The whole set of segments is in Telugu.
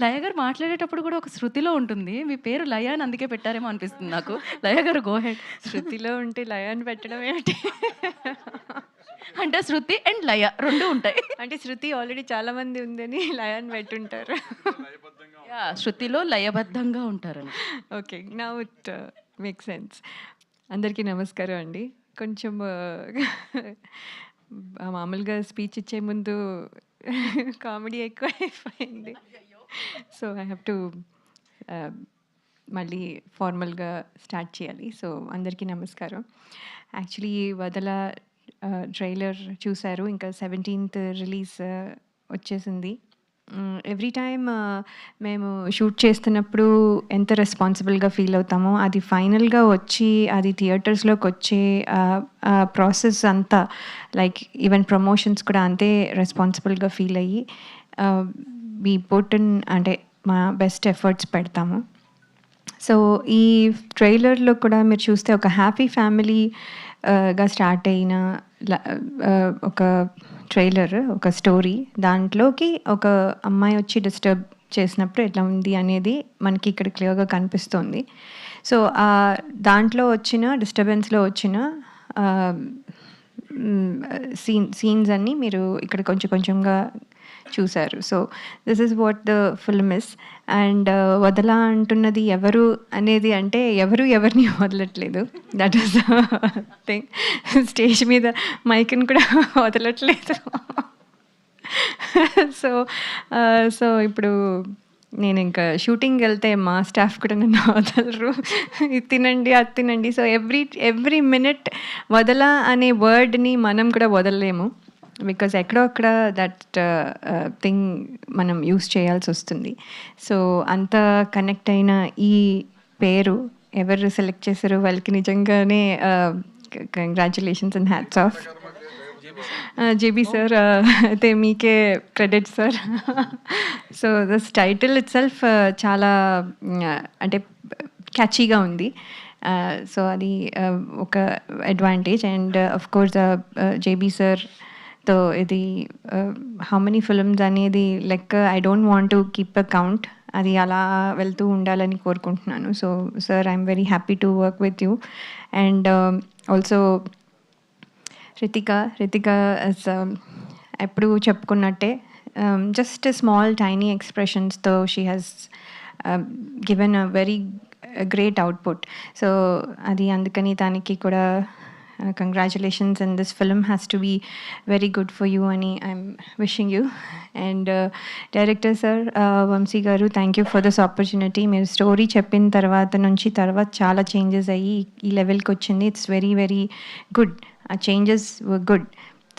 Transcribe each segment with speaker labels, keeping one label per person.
Speaker 1: లయ గారు మాట్లాడేటప్పుడు కూడా ఒక శృతిలో ఉంటుంది. మీ పేరు లయ అని అందుకే పెట్టారేమో అనిపిస్తుంది నాకు. లయ గారు గో హెడ్.
Speaker 2: శృతిలో ఉంటే లయ అని పెట్టడం ఏమిటి?
Speaker 1: అంటే శృతి అండ్ లయ 2 ఉంటాయి.
Speaker 2: అంటే శృతి ఆల్రెడీ చాలా మంది ఉందని లయ అని పెట్టుంటారు.
Speaker 1: యాహ్! శృతిలో లయబద్ధంగా ఉంటారని.
Speaker 2: Okay. Now it makes sense. అందరికీ నమస్కారం అండి. కొంచెం మామూలుగా స్పీచ్ ఇచ్చే ముందు కామెడీ ఎక్కువైపోయింది. సో ఐ హ్యావ్ టు మళ్ళీ ఫార్మల్గా స్టార్ట్ చేయాలి. సో అందరికీ నమస్కారం. యాక్చువల్లీ వదల ట్రైలర్ చూశారు. ఇంకా 17th రిలీజ్ వచ్చేసింది. ఎవ్రీ టైమ్ మేము షూట్ చేస్తున్నప్పుడు ఎంత రెస్పాన్సిబుల్గా ఫీల్ అవుతామో, అది ఫైనల్గా వచ్చి అది థియేటర్స్లోకి వచ్చే ప్రాసెస్ అంతా, లైక్ ఈవెన్ ప్రమోషన్స్ కూడా అంతే రెస్పాన్సిబుల్గా ఫీల్ అయ్యి వీ పుట్ ఇన్, అంటే మా బెస్ట్ ఎఫర్ట్స్ పెడతాము. సో ఈ ట్రైలర్లో కూడా మీరు చూస్తే ఒక హ్యాపీ ఫ్యామిలీగా స్టార్ట్ అయిన ఒక ట్రైలర్, ఒక స్టోరీ, దాంట్లోకి ఒక అమ్మాయి వచ్చి డిస్టర్బ్ చేసినప్పుడు ఎట్లా ఉంది అనేది మనకి ఇక్కడ క్లియర్గా కనిపిస్తుంది. సో దాంట్లో వచ్చిన డిస్టర్బెన్స్లో వచ్చిన సీన్స్ అన్నీ మీరు ఇక్కడ కొంచెం కొంచెంగా చూశారు. So this is what the film is. And వదల అంటున్నది ఎవరు అనేది అంటే ఎవరు ఎవరిని వదలట్లేదు. That is thing. స్టేజ్ మీద మైక్ని కూడా వదలట్లేదు. సో ఇప్పుడు నేను ఇంకా షూటింగ్ వెళ్తే మా స్టాఫ్ కూడా నన్ను వదలరు. ఇది తినండి, అది తినండి. సో ఎవ్రీ మినిట్ వదల అనే వర్డ్ని మనం కూడా వదలలేము. బికాజ్ ఎక్కడో అక్కడ దట్ థింగ్ మనం యూస్ చేయాల్సి వస్తుంది. సో అంత కనెక్ట్ అయిన ఈ పేరు ఎవరు సెలెక్ట్ చేశారో వాళ్ళకి నిజంగానే congratulations and hats off. JB sir, అయితే మీకే credit sir. So this title it self చాలా అంటే క్యాచీగా ఉంది. సో అది ఒక advantage. And of course JB sir తో ఇది హౌ మెనీ ఫిల్మ్స్ అనేది లెక్క I don't want to keep a count. అది అలా వెళ్తూ ఉండాలని కోరుకుంటున్నాను. So sir, I'm very happy to work with you. And also Ritika ఎప్పుడు చెప్పుకున్నట్టే just small tiny ఎక్స్ప్రెషన్స్తో she has given a very great output. So అది అందుకని దానికి కూడా congratulations, and this film has to be very good for you ani I'm wishing you. And director sir, Vamsi garu, thank you for this opportunity. Meer story cheppin tarvata nunchi chaala changes ayyi ee level ki ochindi. It's very very good. Changes were good.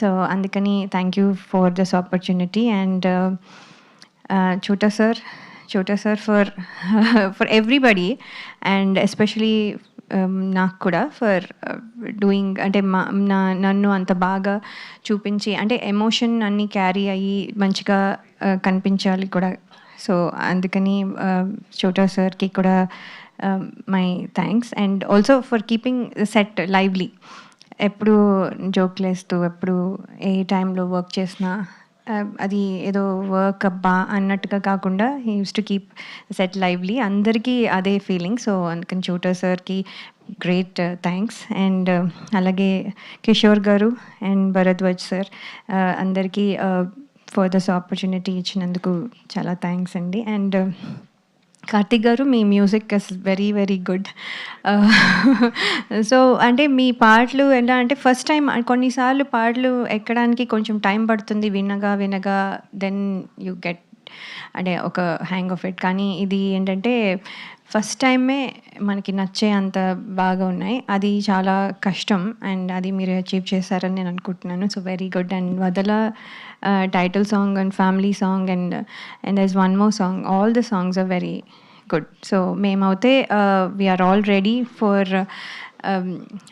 Speaker 2: So andukani thank you for this opportunity. And chota sir for everybody, and especially నాకు కూడా ఫర్ డూయింగ్, అంటే నన్ను అంత బాగా చూపించి, అంటే ఎమోషన్ అన్నీ క్యారీ అయ్యి మంచిగా కనిపించాలి కూడా. సో అందుకని చోటా సార్కి కూడా my thanks. And also for keeping set lively. ఎప్పుడు జోక్లు వేస్తూ, ఎప్పుడు ఏ టైంలో వర్క్ చేసినా అది ఏదో వర్క్ అబ్బా అన్నట్టుగా కాకుండా he use to keep set lively. అందరికీ అదే ఫీలింగ్. సో అందుకని చోటా సార్కి గ్రేట్ థ్యాంక్స్. అండ్ అలాగే కిషోర్ గారు అండ్ భరద్వాజ్ సార్, అందరికీ ఫర్ దిస్ ఆపర్చునిటీ ఇచ్చినందుకు చాలా థ్యాంక్స్ అండి. అండ్ కార్తిక్ గారు, మీ music is very very good. So అంటే మీ పాటలు ఎలా అంటే ఫస్ట్ టైం కొన్నిసార్లు పాటలు ఎక్కడానికి కొంచెం టైం పడుతుంది, వినగా దెన్ యూ గెట్ అంటే ఒక హ్యాంగ్ ఆఫ్ ఇట్. కానీ ఇది ఏంటంటే ఫస్ట్ టైమే మనకి నచ్చే అంత బాగా ఉన్నాయి. అది చాలా కష్టం, అండ్ అది మీరు అచీవ్ చేశారని నేను అనుకుంటున్నాను. So very good. అండ్ వదల title song and family song and there one more song, all the songs are very good. So మేమైతే వీఆర్ ఆల్ రెడీ ఫర్,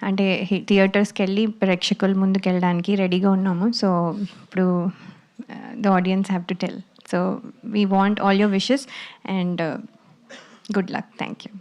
Speaker 2: అంటే థియేటర్స్కి వెళ్ళి ప్రేక్షకుల ముందుకు వెళ్ళడానికి రెడీగా ఉన్నాము. సో ఇప్పుడు the audience have to tell. So we want all your wishes and good luck. Thank you.